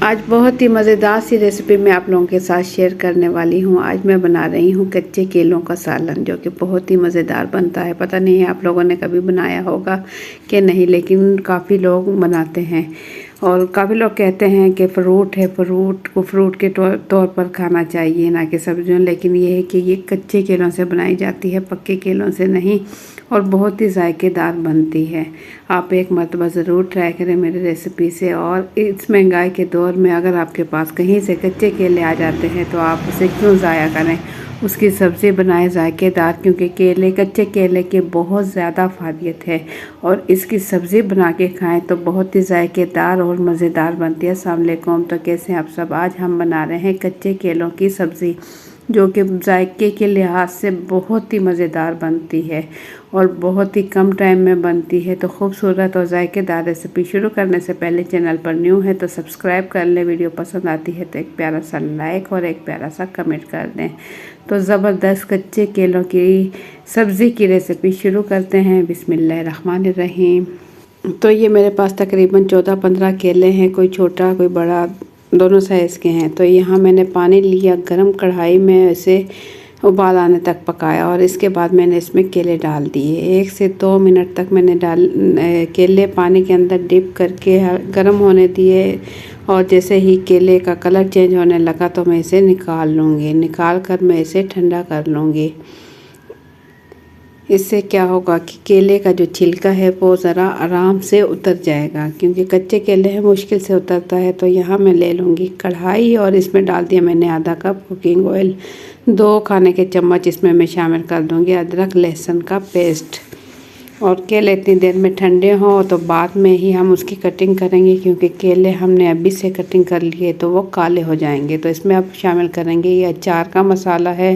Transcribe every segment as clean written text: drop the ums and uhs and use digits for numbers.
आज बहुत ही मज़ेदार सी रेसिपी मैं आप लोगों के साथ शेयर करने वाली हूँ। आज मैं बना रही हूँ कच्चे केलों का सालन, जो कि बहुत ही मज़ेदार बनता है। पता नहीं है आप लोगों ने कभी बनाया होगा कि नहीं, लेकिन काफ़ी लोग बनाते हैं और काफ़ी लोग कहते हैं कि फ्रूट है, फ्रूट को फ्रूट के तौर पर खाना चाहिए, ना कि सब्जियों। लेकिन ये है कि ये कच्चे केलों से बनाई जाती है, पक्के केलों से नहीं, और बहुत ही जायकेदार बनती है। आप एक मरतबा ज़रूर ट्राई करें मेरी रेसिपी से। और इस महंगाई के दौर में अगर आपके पास कहीं से कच्चे केले आ जाते हैं तो आप उसे क्यों ज़ाया करें, उसकी सब्ज़ी बनाएं जायकेदार, क्योंकि कच्चे केले के बहुत ज़्यादा फ़ायदे है और इसकी सब्ज़ी बना के खाएं तो बहुत ही जायकेदार और मज़ेदार बनती है। अस्सलाम वालेकुम। तो कैसे आप सब? आज हम बना रहे हैं कच्चे केलों की सब्ज़ी, जो कि जायके के लिहाज से बहुत ही मज़ेदार बनती है और बहुत ही कम टाइम में बनती है। तो खूबसूरत और जायकेदार रेसिपी शुरू करने से पहले चैनल पर न्यू है तो सब्सक्राइब कर लें, वीडियो पसंद आती है तो एक प्यारा सा लाइक और एक प्यारा सा कमेंट कर दें। तो ज़बरदस्त कच्चे केलों की सब्ज़ी की रेसिपी शुरू करते हैं। बिस्मिल्लाहिर्रहमानिर्रहीम। तो ये मेरे पास तकरीबन 14-15 केले हैं, कोई छोटा कोई बड़ा, दोनों साइज़ के हैं। तो यहाँ मैंने पानी लिया, गरम कढ़ाई में इसे उबाल आने तक पकाया और इसके बाद मैंने इसमें केले डाल दिए। 1 से 2 मिनट तक मैंने केले पानी के अंदर डिप करके गरम होने दिए और जैसे ही केले का कलर चेंज होने लगा तो मैं इसे निकाल लूँगी। निकाल कर मैं इसे ठंडा कर लूँगी। इससे क्या होगा कि केले का जो छिलका है वो ज़रा आराम से उतर जाएगा, क्योंकि कच्चे केले हैं मुश्किल से उतरता है। तो यहाँ मैं ले लूँगी कढ़ाई और इसमें डाल दिया मैंने आधा कप कुकिंग ऑयल। 2 खाने के चम्मच इसमें मैं शामिल कर दूँगी अदरक लहसुन का पेस्ट। और केले इतनी देर में ठंडे हों तो बाद में ही हम उसकी कटिंग करेंगे, क्योंकि केले हमने अभी से कटिंग कर लिए तो वो काले हो जाएंगे। तो इसमें अब शामिल करेंगे ये अचार का मसाला है।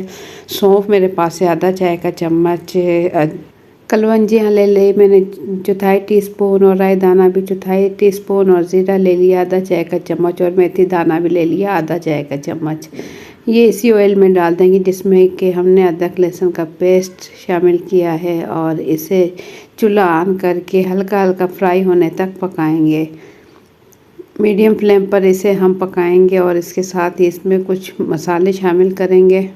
सौंफ मेरे पास है आधा चाय का चम्मच, कलवंजियाँ ले ली मैंने 1/4 टीस्पून, और राई दाना भी 1/4 टीस्पून, और ज़ीरा ले लिया आधा चाय का चम्मच, और मेथी दाना भी ले लिया आधा चाय का चम्मच। ये इसी ऑयल में डाल देंगे जिसमें कि हमने अदरक लहसुन का पेस्ट शामिल किया है, और इसे चूल्हा ऑन करके हल्का हल्का फ्राई होने तक पकाएंगे। मीडियम फ्लेम पर इसे हम पकाएंगे और इसके साथ ही इसमें कुछ मसाले शामिल करेंगे।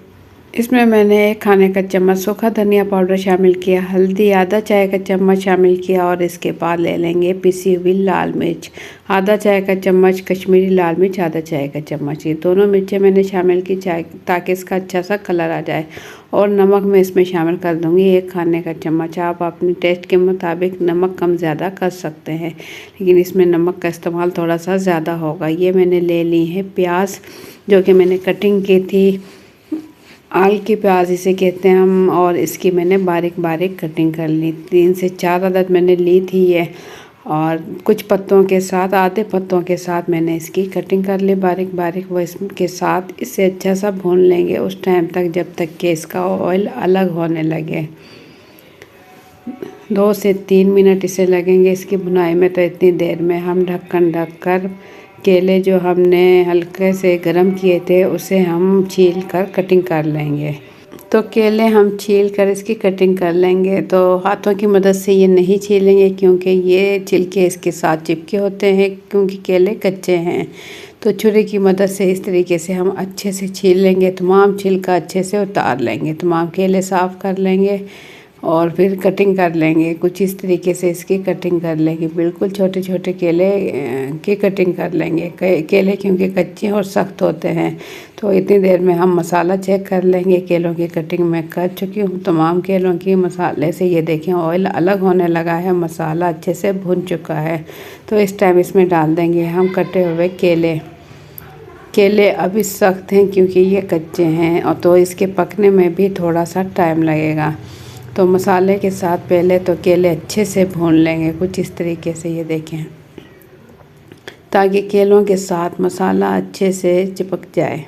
इसमें मैंने 1 खाने का चम्मच सूखा धनिया पाउडर शामिल किया, हल्दी आधा चाय का चम्मच शामिल किया, और इसके बाद ले लेंगे पिसी हुई लाल मिर्च आधा चाय का चम्मच, कश्मीरी लाल मिर्च आधा चाय का चम्मच। ये दोनों मिर्चें मैंने शामिल की ताकि इसका अच्छा सा कलर आ जाए। और नमक मैं इसमें शामिल कर दूँगी 1 खाने का चम्मच। आप अपने टेस्ट के मुताबिक नमक कम ज़्यादा कर सकते हैं, लेकिन इसमें नमक का इस्तेमाल थोड़ा सा ज़्यादा होगा। ये मैंने ले ली है प्याज, जो कि मैंने कटिंग की थी, आल की प्याज इसे कहते हैं हम, और इसकी मैंने बारीक बारीक कटिंग कर ली। 3 से 4 अदद मैंने ली थी ये, और कुछ पत्तों के साथ, आधे पत्तों के साथ मैंने इसकी कटिंग कर ली बारीक बारीक। वो इसके साथ इसे अच्छा सा भून लेंगे उस टाइम तक जब तक कि इसका ऑयल अलग होने लगे। 2 से 3 मिनट इसे लगेंगे इसकी भुनाई में। तो इतनी देर में हम ढक्कन ढक कर केले जो हमने हल्के से गरम किए थे उसे हम छील कर कटिंग कर लेंगे। तो केले हम छील कर इसकी कटिंग कर लेंगे। तो हाथों की मदद से ये नहीं छीलेंगे, क्योंकि ये छिलके इसके साथ चिपके होते हैं, क्योंकि केले कच्चे हैं। तो छुरी की मदद से इस तरीके से हम अच्छे से छील लेंगे, तमाम छिलका अच्छे से उतार लेंगे, तमाम केले साफ़ कर लेंगे और फिर कटिंग कर लेंगे। कुछ इस तरीके से इसकी कटिंग कर लेंगे, बिल्कुल छोटे छोटे केले की कटिंग कर लेंगे। केले क्योंकि कच्चे और सख्त होते हैं। तो इतनी देर में हम मसाला चेक कर लेंगे। केलों की कटिंग मैं कर चुकी हूँ तमाम केलों की। मसाले से ये देखें ऑयल अलग होने लगा है, मसाला अच्छे से भुन चुका है। तो इस टाइम इसमें डाल देंगे हम कटे हुए केले। केले अभी सख्त हैं क्योंकि ये कच्चे हैं, और तो इसके पकने में भी थोड़ा सा टाइम लगेगा। तो मसाले के साथ पहले तो केले अच्छे से भून लेंगे कुछ इस तरीके से, ये देखें, ताकि केलों के साथ मसाला अच्छे से चिपक जाए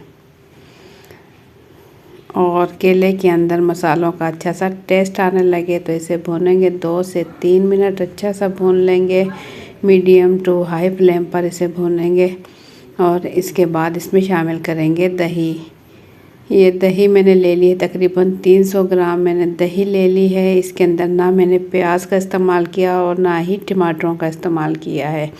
और केले के अंदर मसालों का अच्छा सा टेस्ट आने लगे। तो इसे भूनेंगे 2 से 3 मिनट, अच्छा सा भून लेंगे। मीडियम टू हाई फ्लेम पर इसे भूनेंगे और इसके बाद इसमें शामिल करेंगे दही। ये दही मैंने ले ली है, तकरीबन 300 ग्राम मैंने दही ले ली है। इसके अंदर ना मैंने प्याज का इस्तेमाल किया और ना ही टमाटरों का इस्तेमाल किया है।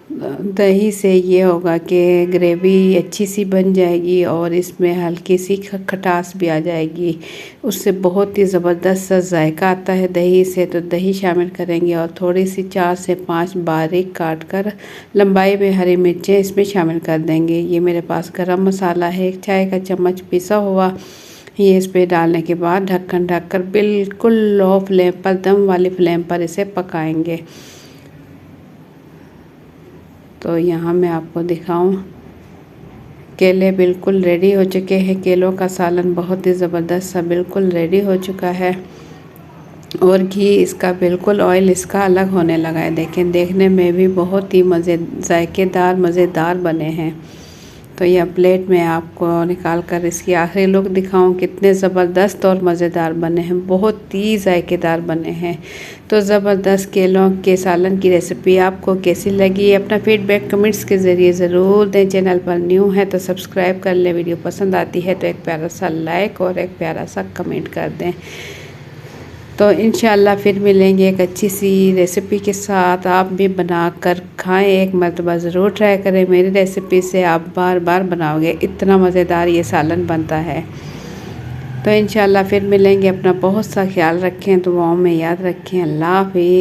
दही से ये होगा कि ग्रेवी अच्छी सी बन जाएगी और इसमें हल्की सी खटास भी आ जाएगी। उससे बहुत ही ज़बरदस्त सा जायका आता है दही से। तो दही शामिल करेंगे और थोड़ी सी 4 से 5 बारीक काट कर लंबाई में हरी मिर्चें इसमें शामिल कर देंगे। ये मेरे पास गरम मसाला है, 1 चाय का चम्मच पिसा हुआ। ये इस पे डालने के बाद ढक्कन ढककर बिल्कुल लो फ्लेम पर, दम वाली फ्लेम पर इसे पकाएंगे। तो यहाँ मैं आपको दिखाऊं, केले बिल्कुल रेडी हो चुके हैं। केलों का सालन बहुत ही ज़बरदस्त सा बिल्कुल रेडी हो चुका है और घी इसका बिल्कुल, ऑयल इसका अलग होने लगा है। देखें, देखने में भी बहुत ही जायकेदार मज़ेदार बने हैं। तो यह प्लेट में आपको निकाल कर इसकी आखिरी लुक दिखाऊं, कितने ज़बरदस्त और मज़ेदार बने हैं, बहुत ही जायकेदार बने हैं। तो ज़बरदस्त केलों के सालन की रेसिपी आपको कैसी लगी, अपना फीडबैक कमेंट्स के ज़रिए ज़रूर दें। चैनल पर न्यू है तो सब्सक्राइब कर लें, वीडियो पसंद आती है तो एक प्यारा सा लाइक और एक प्यारा सा कमेंट कर दें। तो इंशाल्लाह फिर मिलेंगे एक अच्छी सी रेसिपी के साथ। आप भी बना कर खाएँ, एक मरतबा ज़रूर ट्राई करें मेरी रेसिपी से, आप बार बार बनाओगे, इतना मज़ेदार ये सालन बनता है। तो इंशाल्लाह फिर मिलेंगे, अपना बहुत सा ख्याल रखें, दुआओं में याद रखें। अल्लाह हाफ़िज़।